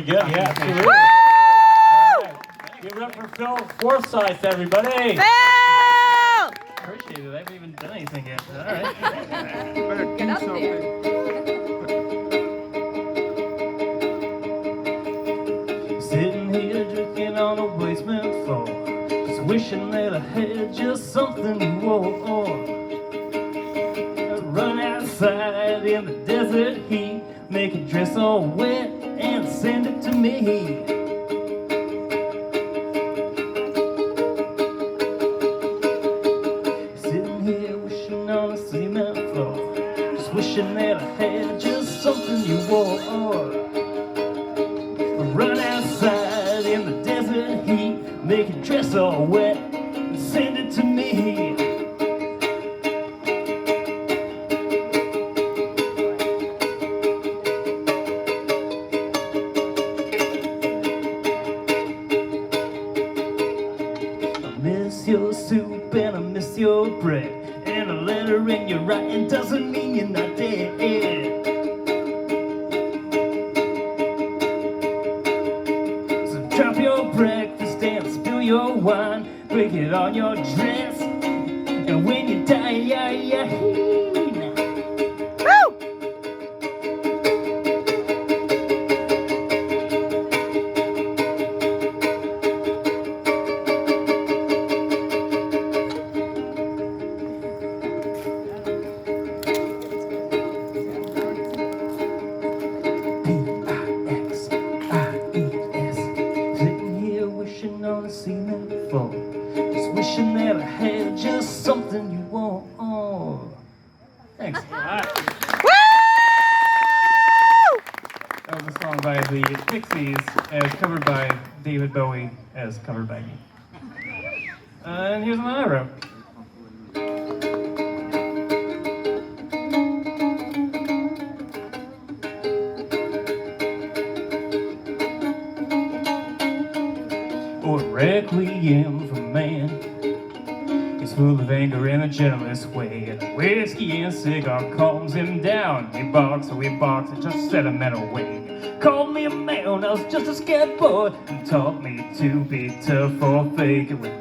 Good, yeah, absolutely. All right. Give it up for Phil Forsyth, everybody. Phil! Appreciate it. I haven't even done anything yet. All right. Better Get do up something. there. Sitting here drinking on a basement floor, just wishing that I had just something to wore. Run outside in the desert heat, make a dress all wet and send it to me. Sitting here wishing on a cement floor, just wishing that I had just something you wore. Run outside in the desert heat, make a dress all wet and send it to me. I miss your soup and I miss your bread, and a letter in your writing doesn't mean you're not dead. So drop your breakfast and spill your wine, break it on your dress, and when you die, Woo! P-I-X-I-E-S. Sitting here wishing on a cement floor, just wishing that I had just something you want. Thanks. All right. Woo! That was a song by the Pixies, as covered by David Bowie, as covered by me. And here's one I wrote. Or a requiem for man. He's full of anger in a gentlest way, and whiskey and cigar calms him down. We box and just set him in a way. Called me a man when I was just a scared boy, and taught me to be tough or fake. And when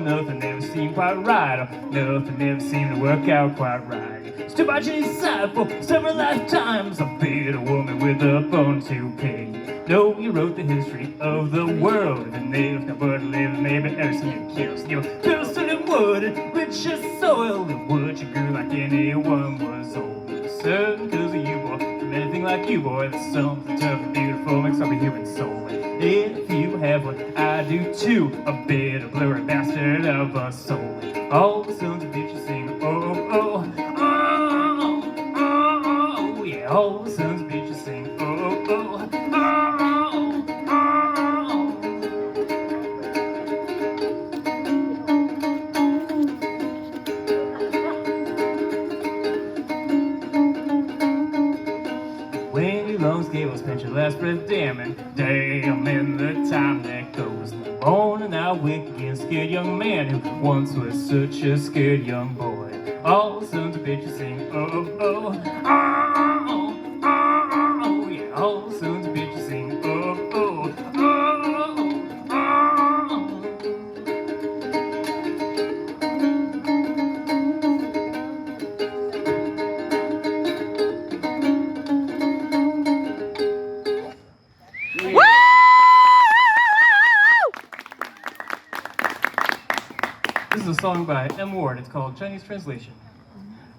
nothing ever seemed quite right, or nothing ever seemed to work out quite right. Stood by Jenny's side for several lifetimes. I bit a woman with a bone to pick. No, you wrote the history of the world, and there's nobody living, maybe ever seen you kill. Still, person and wood, and rich as soil, and wood you grew like anyone was old. Certain cause of you, boy, from anything like you, boy, there's something tough and beautiful makes up a human soul. And if you have what I do too, a bit of blurry bastard of a soul. All the sons of bitches sing, oh, oh, oh, oh, oh, yeah, all the sons of bitches sing, oh, oh, oh. When your lungs gave us spent your last breath damning, damn in the time that goes. In the morning I wake again, scared young man who once was such a scared young boy. All the sons of bitches sing, oh, oh, oh, oh, oh, oh, yeah, all the sons of bitches sing, oh, oh, oh, oh. Woo! This is a song by M. Ward. It's called Chinese Translation.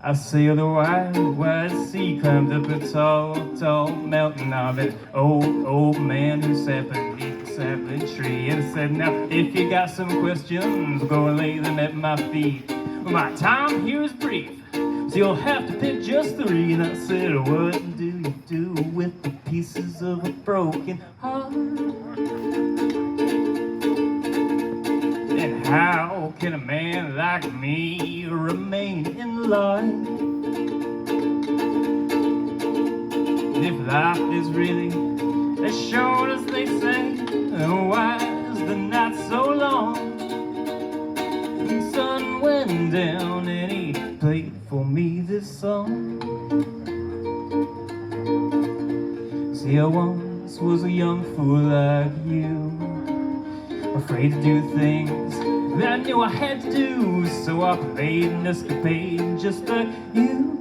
I sailed the wide, wide sea, climbed up a tall, tall mountain. I met an old man who sat beneath a sapling tree and said, now, if you got some questions, go and lay them at my feet. My time here is brief, so you'll have to pick just three. And I said, what do you do with the pieces of a broken heart? And how can a man like me remain in life? If life is really as short as they say, then why is the night so long? The sun went down and he played for me this song. See, I want once was a young fool like you, afraid to do things that I knew I had to do. So I played an escapade just like you.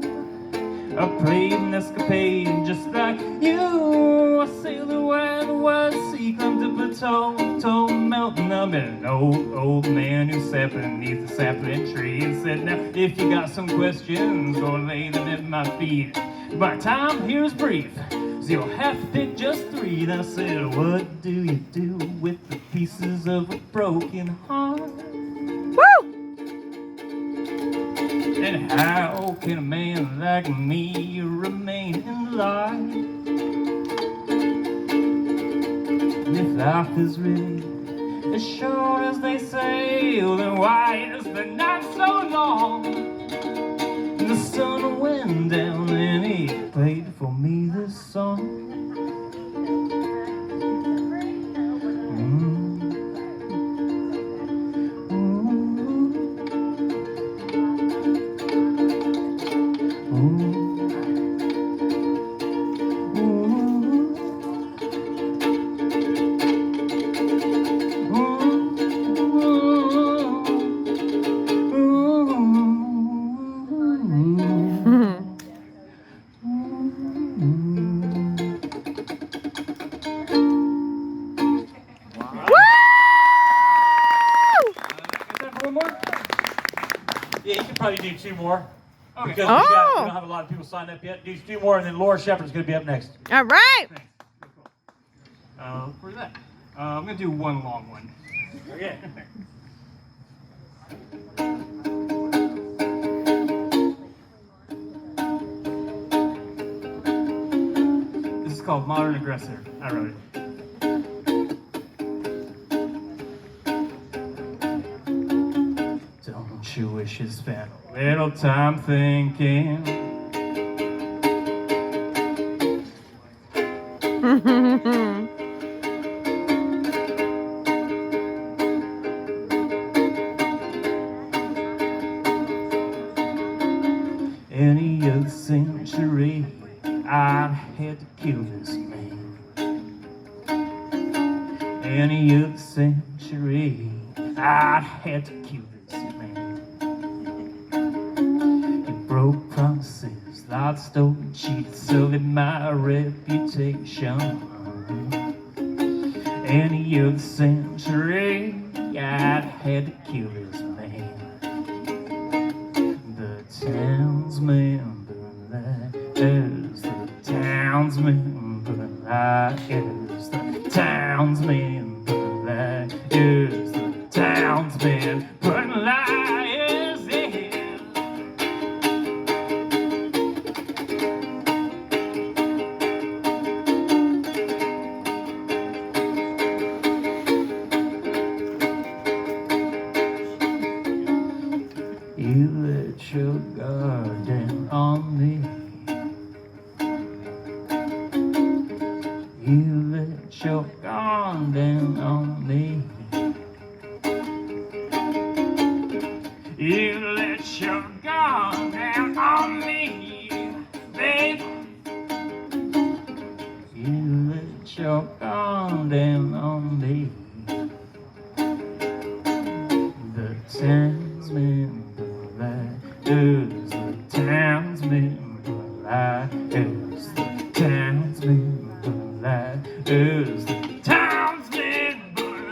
I played an escapade just like you. I sailed around the wide sea, climbed up a tall mountain. I met an old man who sat beneath a sapling tree and said, now if you got some questions, go lay them at my feet. My time here is brief, so you'll have to pick just three. And I said, what do you do with the pieces of a broken heart? Woo! And how can a man like me remain in life? And if life is really as short as they say, well, then why is the night so long? And the sun went down and he played for me this song. Yeah, you can probably do two more. Okay. Because we don't have a lot of people signed up yet. Do two more, and then Laura Shepard's going to be up next. All right. Thanks. For that, I'm going to do one long one. Okay. This is called Modern Aggressor. I wrote it. Don't you wish you spent a little time thinking? Any other century, I'd had to kill this man. Any other century, I'd had to kill this man. He broke promises, lied, stole, and cheated, selling my reputation. Any other century, I'd had to kill this man. The townsman, is the townsman, is the townsman, is the townsman, but lies in. You let your guard down on me. You let your guard down on me. You let your guard down on me, baby. You let your guard down on me. The townsman, is the townsman, is the townsman, is the townsman, is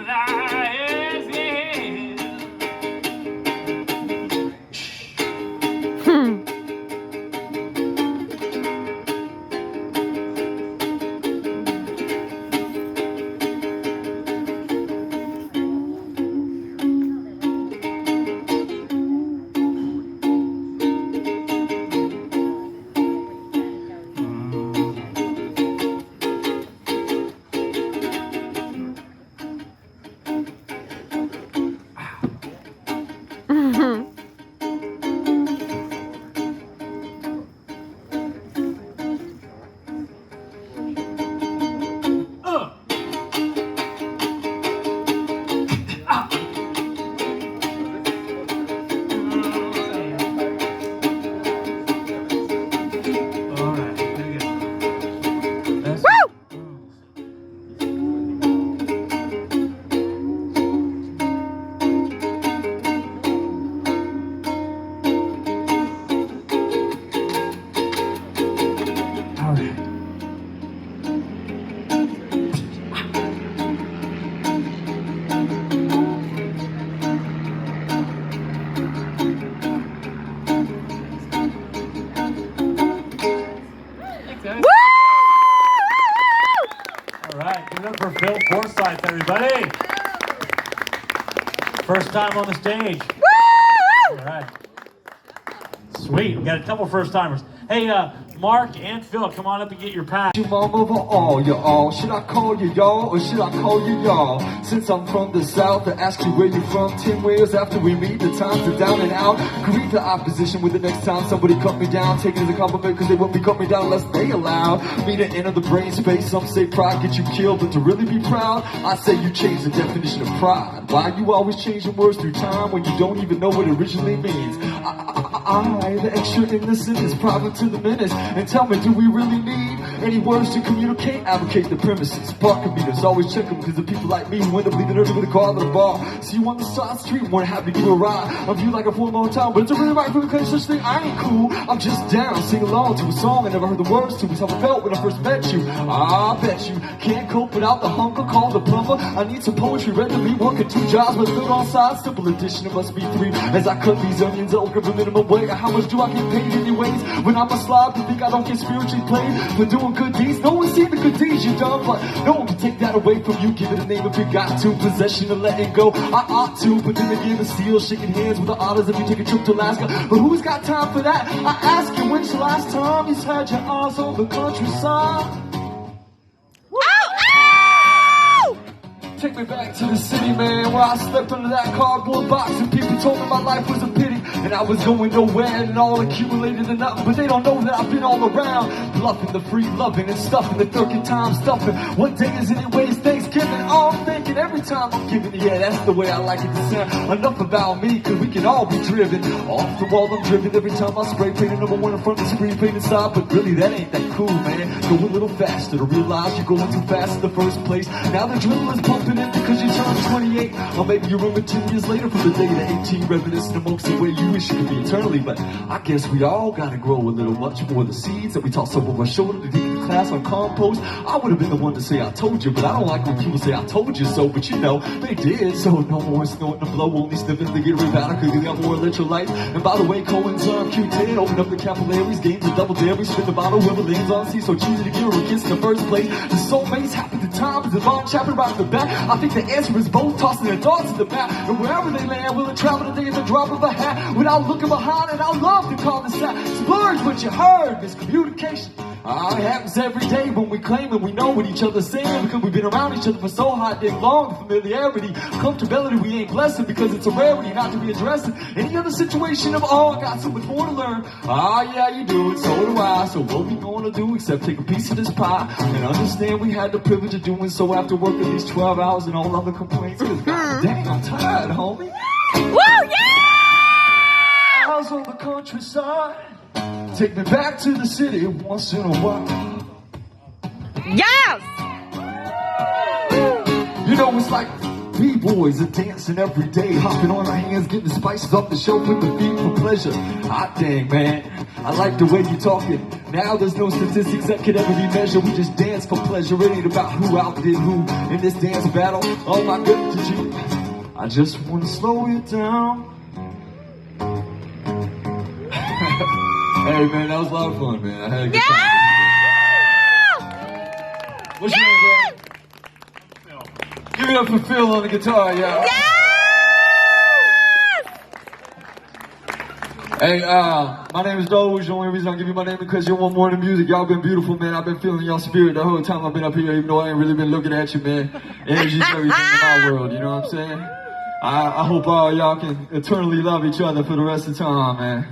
Give it up for Phil Forsyth, everybody. First time on the stage. All right. Sweet. We got a couple first timers. Hey, Mark and Phil, come on up and get your pack. You mom over all, you all. Should I call you y'all or should I call you y'all? Since I'm from the south, I ask you where you from. 10 years after we meet, the times are down and out. Greet the opposition with the next time somebody cut me down. Take it as a compliment because they won't be cut me down unless they allow me to enter the brain space. Some say pride gets you killed, but to really be proud, I say you change the definition of pride. Why you always changing words through time when you don't even know what it originally means? I, the extra innocent, is private to the menace. And tell me, do we really need any words to communicate? Advocate the premises. Parking meters, always check them because the people like me who end up leaving early with a car to the bar. See you on the side street, want to have to give a ride. I view like a full long time, but it's a really right for the such thing. I ain't cool, I'm just down. Sing along to a song I never heard the words to. It's how I felt when I first met you. I bet you can't cope without the hunger. Call the plumber. I need some poetry read to me. Working 2 jobs but still on side. Simple addition, it must be 3. As I cut these onions, I'll give a minimum wage. How much do I get paid anyways? When I'm a slob, you think I don't get spiritually played for doing good deeds? No one see the good deeds you done, but no one can take that away from you. Give it a name if you got to. Possession of letting go, I ought to. But then again, the seal, shaking hands with the otters if you take a trip to Alaska. But who's got time for that? I ask you, when's the last time you had your eyes on the countryside? Take me back to the city, man, where I slept under that cardboard box and people told me my life was a pity and I was going nowhere and it all accumulated to nothing. But they don't know that I've been all around, bluffing the free loving and stuffing the 30 time stuffing. What day is it anyways? Thanksgiving. All I'm thinking every time I'm giving, yeah, that's the way I like it to sound. Enough about me, cause we can all be driven. Off the wall I'm driven every time I spray paint a number 1 in front of the screen paint inside. But really that ain't that cool, man. Go a little faster to realize you're going too fast in the first place. Now the adrenaline's pumping in because you turned 28. Or maybe you remember 10 years later from the day that 18 reminiscing amongst the way you wish you could be eternally. But I guess we all gotta grow a little much more. The seeds that we toss over our shoulder to take the class on compost. I would have been the one to say I told you, but I don't like when people say I told you so. But you know, they did, so no more snorting the blow, only sniffing to get rid of because you got more electrolytes. And by the way, Cohen's on Q10, open up the capillaries, games a double dare, we spin the bottle, whoever lands on sea, so cheesy to give her a kiss in the first place. The soulmates happen to time, is a long chapter right at the back. I think the answer is both, tossing their thoughts to the map. And wherever they land, will it travel today at the drop of a hat? Without looking behind it, I love to call this that. Splurge what you heard, miscommunication. It happens every day when we claim and we know what each other's saying because we've been around each other for so hot dang long. The familiarity, comfortability, we ain't blessed because it's a rarity not to be addressed in any other situation of all. I got so much more to learn. Yeah, you do it, so do I. So what we gonna do except take a piece of this pie and understand we had the privilege of doing so after working these 12 hours and all other complaints. Dang, I'm tired, homie. Woo, yeah! House on the countryside. Take me back to the city once in a while. Yes! You know, it's like B-boys are dancing every day, hopping on our hands, getting the spices off the shelf with the feet for pleasure. Hot dang, man. I like the way you talking. Now there's no statistics that could ever be measured. We just dance for pleasure. It ain't about who outdid who in this dance battle. Oh my goodness, did you? I just want to slow it down. Hey man, that was a lot of fun, man. I had a good time. What's your name, bro? Give it up for Phil on the guitar, y'all. Yes! Hey, my name is Doge. The only reason I give you my name is because you want more than music. Y'all been beautiful, man. I've been feeling y'all spirit the whole time I've been up here, even though I ain't really been looking at you, man. Energy's everything in my world, you know what I'm saying? I hope all y'all can eternally love each other for the rest of the time, man.